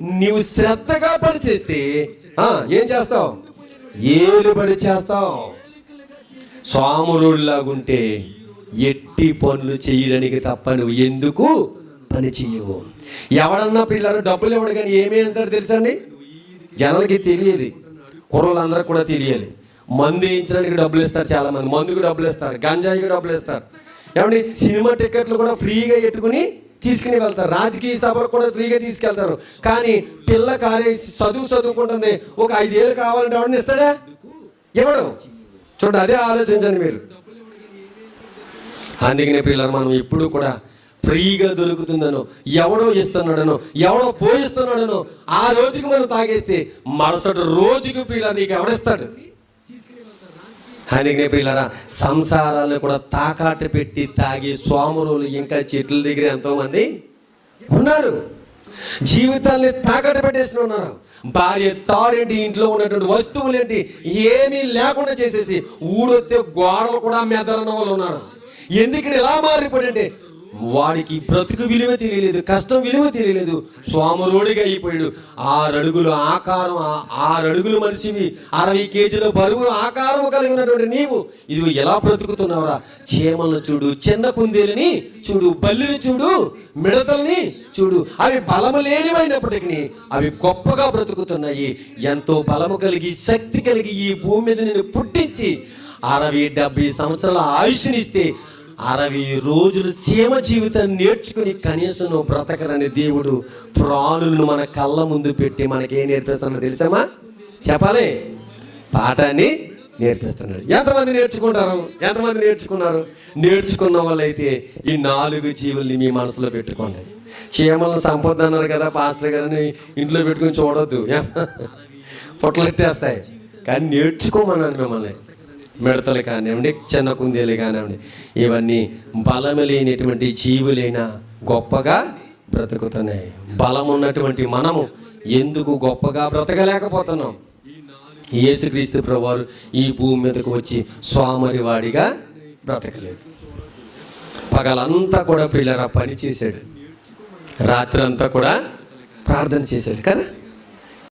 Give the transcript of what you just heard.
నీవు శ్రద్ధగా పని చేస్తే ఏం చేస్తావు? ఏలుబడి చేస్తావు. సోమరుడిలాగుంటే ఎట్టి పనులు చేయడానికి తప్ప నువ్వు ఎందుకు పని చేయవు. ఎవడన్నా పిల్లలు డబ్బులు ఇవ్వడు కానీ ఏమీ అంటారు తెలుసండి? జనాలకి తెలియదు, కుర్రలందరికీ కూడా తెలియాలి. మందు వేయించడానికి డబ్బులు ఇస్తారు, చాలామంది మందుకు డబ్బులు ఇస్తారు, గంజాయికి డబ్బులు ఇస్తారు. ఏమండి సినిమా టికెట్లు కూడా ఫ్రీగా పెట్టుకుని తీసుకుని వెళ్తారు, రాజకీయ సభలకు కూడా ఫ్రీగా తీసుకెళ్తారు. కానీ పిల్ల చదువుకుంటుంది, ఒక 5 ఏళ్ళు కావాలంటే ఎవరిని ఇస్తాడా? ఎవడు? చూడండి, అదే ఆలోచించండి మీరు. అందుకనే పిల్లలు మనం ఎప్పుడు కూడా ఫ్రీగా దొరుకుతుందనో, ఎవడో ఇస్తున్నాడనో, ఎవడో పోయిస్తున్నాడనో ఆ రోజుకి మనం తాగేస్తే మరుసటి రోజుకి పిల్లలు నీకు ఎవడిస్తాడు? అందుకనే పిల్లరా, సంసారాలను కూడా తాకాట పెట్టి తాగి సోమరులు ఇంకా చెట్ల దగ్గర ఎంతోమంది ఉన్నారు. జీవితాన్ని తాకట్ట పెట్టేసిన ఉన్నారు. భార్య తాడేంటి, ఇంట్లో ఉన్నటువంటి వస్తువులేంటి ఏమీ లేకుండా చేసేసి ఊడొస్తే గోడలు కూడా మెదలన్న వాళ్ళు ఉన్నారు. ఎందుకని ఇలా మారిపోయాడంటే వాడికి బ్రతుకు విలువ తెలియలేదు, కష్టం విలువ తెలియలేదు, సోమరుడిగా అయిపోయాడు. 6 అడుగులు ఆకారం, 6 అడుగులు మనిషివి, 60 కేజీల బరువు ఆకారం కలిగి ఉన్నటువంటి నీవు ఇది ఎలా బ్రతుకుతున్నావురా? చీమలను చూడు, చిన్న కుందేలని చూడు, బల్లిని చూడు, మిడతల్ని చూడు, అవి బలము లేనివైనప్పటికీ అవి గొప్పగా బ్రతుకుతున్నాయి. ఎంతో బలము కలిగి శక్తి కలిగి ఈ భూమి మీద నేను పుట్టించి 60-70 సంవత్సరాల ఆయుష్నిస్తే 60 రోజులు సీమ జీవితాన్ని నేర్చుకుని కనీసం నువ్వు బ్రతకరని దేవుడు ప్రాణులను మన కళ్ళ ముందు పెట్టి మనకేం నేర్పిస్తున్నాడు తెలుసామా? చెప్పాలి, పాఠాన్ని నేర్పిస్తున్నాడు. ఎంతమంది నేర్చుకుంటారు? ఎంతమంది నేర్చుకున్నారు? నేర్చుకున్న వాళ్ళైతే ఈ 4 జీవుల్ని మీ మనసులో పెట్టుకోండి. చీమలను సంపద అన్నారు కదా పాస్టర్ గారిని, ఇంట్లో పెట్టుకుని చూడొద్దు, పొట్టలెత్తేస్తాయి. కానీ నేర్చుకోమన్నాను మిమ్మల్ని. మిడతలు కానివ్వండి, చిన్న కుందేలు కానివ్వండి, ఇవన్నీ బలము లేనటువంటి జీవులైనా గొప్పగా బ్రతుకుతున్నాయి. బలం ఉన్నటువంటి మనము ఎందుకు గొప్పగా బ్రతకలేకపోతున్నాం? యేసుక్రీస్తు ప్రభువారు ఈ భూమి మీదకు వచ్చి సోమరివాడిగా బ్రతకలేదు. పగలంతా కూడా పిల్లరా పని చేశాడు, రాత్రి అంతా కూడా ప్రార్థన చేశాడు కదా.